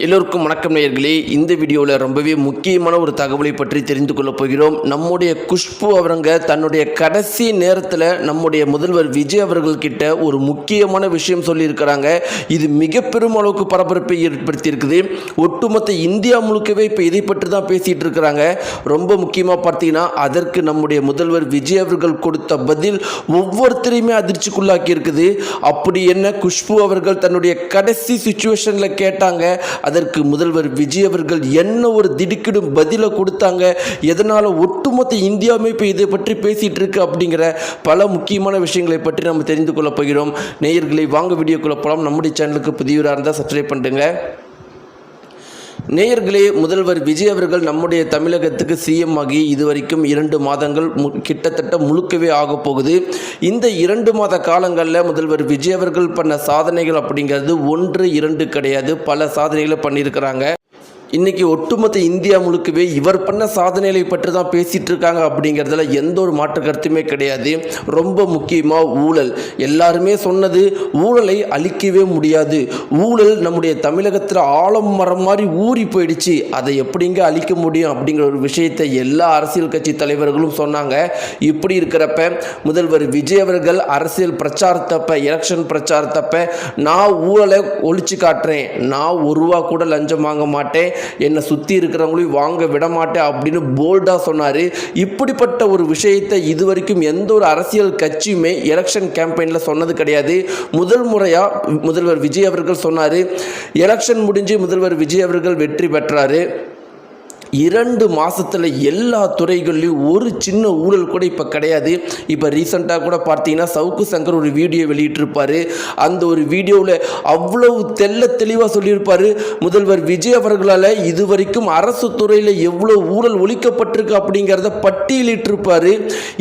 எல்லோருக்கும் வணக்கம் நேயர்களே. இந்த வீடியோவில் ரொம்பவே முக்கியமான ஒரு தகவலை பற்றி தெரிந்து கொள்ளப் போகிறோம். நம்முடைய குஷ்பு அவருங்க தன்னுடைய கடைசி நேரத்தில் நம்முடைய முதல்வர் விஜய் அவர்கள்கிட்ட ஒரு முக்கியமான விஷயம் சொல்லியிருக்கிறாங்க. இது மிக பெரும் அளவுக்கு பரபரப்பை ஏற்படுத்தியிருக்குது. ஒட்டுமொத்த இந்தியா முழுக்கவே இப்போ இதை பற்றி தான் பேசிகிட்டு இருக்கிறாங்க. ரொம்ப முக்கியமாக பார்த்தீங்கன்னா அதற்கு நம்முடைய முதல்வர் விஜய் அவர்கள் கொடுத்த பதில் ஒவ்வொருத்தரையுமே அதிர்ச்சிக்குள்ளாக்கி இருக்குது. அப்படி என்ன குஷ்பு அவர்கள் தன்னுடைய கடைசி சுச்சுவேஷனில் கேட்டாங்க, அதற்கு முதல்வர் விஜய் அவர்கள் என்ன ஒரு திடுக்கிடும் பதிலை கொடுத்தாங்க, எதனால் ஒட்டுமொத்த இந்தியாவுமே இப்போ இதை பற்றி பேசிகிட்டு இருக்கு அப்படிங்கிற பல முக்கியமான விஷயங்களை பற்றி நம்ம தெரிந்து கொள்ள போகிறோம். நேயர்களை வாங்க வீடியோக்குள்ள போகலாம். நம்முடைய சேனலுக்கு புதியவராக இருந்தால் சப்ஸ்கிரைப் பண்ணுங்க. நேயர்களே, முதல்வர் விஜய் அவர்கள் நம்முடைய தமிழகத்துக்கு சிஎம் ஆகி இதுவரைக்கும் 2 மாதங்கள் கிட்டத்தட்ட முழுக்கவே ஆக போகுது. இந்த 2 மாத காலங்களில் முதல்வர் விஜய் அவர்கள் பண்ண சாதனைகள் அப்படிங்கிறது 1, 2 கிடையாது, பல சாதனைகளை பண்ணியிருக்கிறாங்க. இன்றைக்கி ஒட்டுமொத்த இந்தியா முழுக்கவே இவர் பண்ண சாதனைகளை பற்றி தான் பேசிகிட்டு இருக்காங்க அப்படிங்கிறதுல எந்த ஒரு மாற்று கருத்துமே கிடையாது. ரொம்ப முக்கியமாக ஊழல். எல்லாருமே சொன்னது ஊழலை அழிக்கவே முடியாது, ஊழல் நம்முடைய தமிழகத்தில் ஆழம் மரம் மாதிரி ஊறி போயிடுச்சு, அதை எப்படிங்க அழிக்க முடியும் அப்படிங்கிற ஒரு விஷயத்தை எல்லா அரசியல் கட்சி தலைவர்களும் சொன்னாங்க. இப்படி இருக்கிறப்ப முதல்வர் விஜய் அவர்கள் அரசியல் பிரச்சாரத்தப்ப, எலெக்ஷன் பிரச்சாரத்தப்ப நான் ஊழலை ஒழிச்சு காட்டுறேன், நான் ₹1 கூட லஞ்சம் வாங்க மாட்டேன், என்னை சுற்றி இருக்கிறவங்களையும் வாங்க விட மாட்டேன் அப்படின்னு போல்டாக சொன்னார். இப்படிப்பட்ட ஒரு விஷயத்தை இதுவரைக்கும் எந்த ஒரு அரசியல் கட்சியுமே எலெக்ஷன் கேம்பெயினில் சொன்னது கிடையாது. முதல் முறையாக முதல்வர் விஜய் அவர்கள் சொன்னார். எலெக்ஷன் முடிஞ்சு முதல்வர் விஜய் அவர்கள் வெற்றி பெற்றார். 2 மாதத்தில் எல்லா துறைகள்லையும் ஒரு சின்ன ஊழல் கூட இப்போ கிடையாது. இப்போ ரீசெண்டாக கூட பார்த்தீங்கன்னா சவுக்கு சங்கர் ஒரு வீடியோ வெளியிட்டிருப்பார். அந்த ஒரு வீடியோவில் அவ்வளவு தெளிவாக சொல்லியிருப்பார், முதல்வர் விஜய் அவர்களால் இதுவரைக்கும் அரசு துறையில் எவ்வளோ ஊழல் ஒழிக்கப்பட்டிருக்கு அப்படிங்கிறத பட்டியலிட்டிருப்பார்.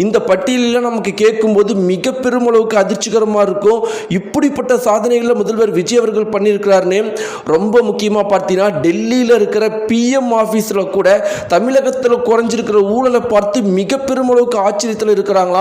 இந்த பட்டியலில் நமக்கு கேட்கும்போது மிக பெருமளவுக்கு அதிர்ச்சிகரமாக இருக்கும். இப்படிப்பட்ட சாதனைகளை முதல்வர் விஜய் அவர்கள் பண்ணியிருக்கிறாருன்னு. ரொம்ப முக்கியமாக பார்த்தீங்கன்னா டெல்லியில் இருக்கிற பிஎம் ஆஃபீஸில் கூட தமிழகத்தில் குறைஞ்சிருக்கிற ஊழலை பார்த்து மிக பெருமளவுக்கு ஆச்சரியத்தில் இருக்கிறாங்களா.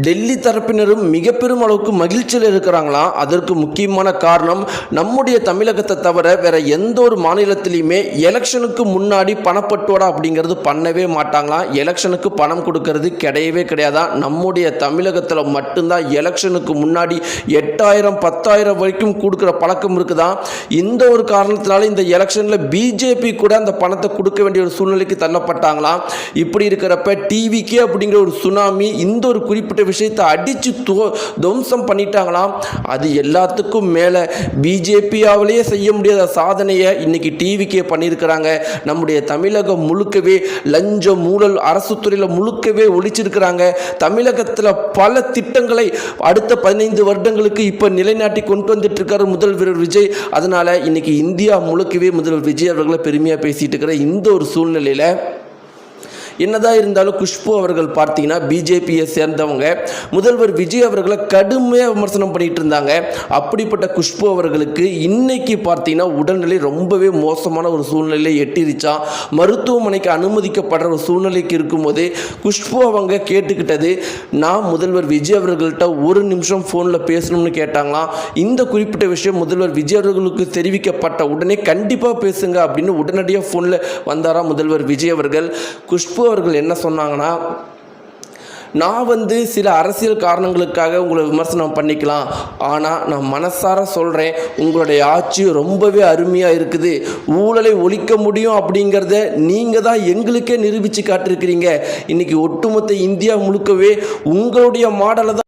டெல்லி தரப்பினரும் மிக பெரும் அளவுக்கு மகிழ்ச்சியில் இருக்கிறாங்களாம். அதற்கு முக்கியமான காரணம் நம்முடைய தமிழகத்தை தவிர வேற எந்த ஒரு மாநிலத்திலையுமே எலெக்ஷனுக்கு முன்னாடி பணப்பட்டுவாடா அப்படிங்கிறது பண்ணவே மாட்டாங்களாம். எலெக்ஷனுக்கு பணம் கொடுக்கறது கிடையவே கிடையாதான். நம்முடைய தமிழகத்தில் மட்டும்தான் எலெக்ஷனுக்கு முன்னாடி 8000 10,000 வரைக்கும் கொடுக்குற பழக்கம் இருக்குதான். இந்த ஒரு காரணத்தினால இந்த எலெக்ஷனில் பிஜேபி கூட அந்த பணத்தை கொடுக்க வேண்டிய ஒரு சூழ்நிலைக்கு தள்ளப்பட்டாங்களாம். இப்படி இருக்கிறப்ப டிவிக்கே அப்படிங்கிற ஒரு சுனாமி இந்த ஒரு குறிப்பிட்ட விஷயத்தை அடிச்சு துவம்சம் பண்ணிட்டாங்களாம். அது எல்லாத்துக்கும் மேலே பிஜேபியாவிலேயே செய்ய முடியாத சாதனையை இன்னைக்கு டிவிக்கே பண்ணியிருக்கிறாங்க. நம்முடைய தமிழகம் முழுக்கவே லஞ்சம் ஊழல் அரசு துறையில் முழுக்கவே ஒழிச்சிருக்கிறாங்க. தமிழகத்தில் பல திட்டங்களை அடுத்த 15 வருடங்களுக்கு இப்போ நிலைநாட்டி கொண்டு வந்துட்டு இருக்காரு முதல்வர் விஜய். அதனால இன்னைக்கு இந்தியா முழுக்கவே முதல்வர் விஜய் அவர்களை பெருமையாக பேசிட்டு இருக்கிற இந்த ஒரு சூழ்நிலையில் என்னதான் இருந்தாலும் குஷ்பு அவர்கள் பார்த்தீங்கன்னா பிஜேபியை சேர்ந்தவங்க முதல்வர் விஜய் அவர்களை கடுமையாக விமர்சனம் பண்ணிட்டு இருந்தாங்க. அப்படிப்பட்ட குஷ்பு அவர்களுக்கு இன்னைக்கு பார்த்தீங்கன்னா உடல்நிலை ரொம்பவே மோசமான ஒரு சூழ்நிலையை எட்டிருச்சா. மருத்துவமனைக்கு அனுமதிக்கப்படுற ஒரு சூழ்நிலைக்கு இருக்கும்போது குஷ்பு அவங்க கேட்டுக்கிட்டது, நான் முதல்வர் விஜய் அவர்கள்ட்ட 1 நிமிஷம் ஃபோனில் பேசணும்னு கேட்டாங்களாம். இந்த குறிப்பிட்ட விஷயம் முதல்வர் விஜய் அவர்களுக்கு தெரிவிக்கப்பட்ட உடனே கண்டிப்பாக பேசுங்க அப்படின்னு உடனடியாக ஃபோனில் வந்தாரா முதல்வர் விஜய் அவர்கள். குஷ்பு அவர்கள் என்ன சொன்னாங்கன்னா, நான் சில அரசியல் காரணங்களுக்காக உங்களை விமர்சனம் பண்ணிக்கலாம், ஆனால் நான் மனசார சொல்கிறேன், உங்களுடைய ஆட்சி ரொம்பவே அருமையாக இருக்குது, ஊழலை ஒழிக்க முடியும் அப்படிங்கிறத நீங்கள் தான் எங்களுக்கே நிரூபித்து காட்டிருக்கிறீங்க. இன்றைக்கி ஒட்டுமொத்த இந்தியா முழுக்கவே உங்களுடைய மாடலை தான்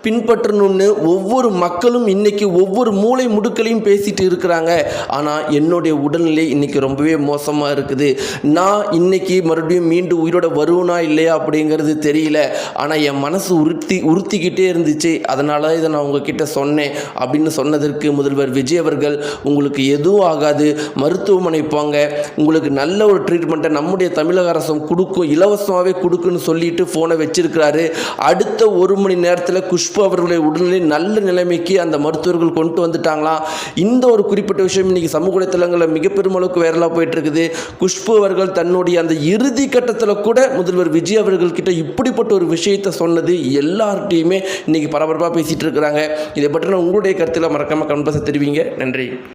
பின்பற்றணும்னு ஒவ்வொரு மக்களும் இன்றைக்கி ஒவ்வொரு மூளை முடுக்களையும் பேசிட்டு இருக்கிறாங்க. ஆனால் என்னுடைய உடல்நிலை இன்றைக்கி ரொம்பவே மோசமாக இருக்குது. நான் இன்றைக்கி மறுபடியும் மீண்டும் உயிரோட வருவனா இல்லையா அப்படிங்கிறது தெரியல. ஆனால் என் மனசு உறுத்திக்கிட்டே இருந்துச்சு, அதனால இதை நான் உங்ககிட்ட சொன்னேன் அப்படின்னு சொன்னதற்கு முதல்வர் விஜய் அவர்கள், உங்களுக்கு எதுவும் ஆகாது, மருத்துவமனை போங்க, உங்களுக்கு நல்ல ஒரு ட்ரீட்மெண்ட்டை நம்முடைய தமிழக அரசும் கொடுக்கும், இலவசமாகவே கொடுக்குன்னு சொல்லிட்டு ஃபோனை வச்சிருக்கிறாரு. அடுத்த 1 மணி நேரத்தில் குஷ்பு அவர்களுடைய உடல்நிலை நல்ல நிலைமைக்கு அந்த மருத்துவர்கள் கொண்டு வந்துட்டாங்களாம். இந்த ஒரு குறிப்பிட்ட விஷயம் இன்னைக்கு சமூக வலைத்தளங்களில் மிக பெருமளவுக்கு வைரலாக போயிட்டு இருக்குது. குஷ்பு அவர்கள் தன்னுடைய அந்த இறுதி கட்டத்தில் கூட முதல்வர் விஜய் அவர்கள் கிட்ட இப்படிப்பட்ட ஒரு விஷயத்தை சொன்னது எல்லார்ட்டையுமே இன்னைக்கு பரபரப்பாக பேசிட்டு இருக்கிறாங்க. இதை பற்றின உங்களுடைய கருத்தில் மறக்காம கமெண்ட் பாக்ஸில் தெரிவிங்க. நன்றி.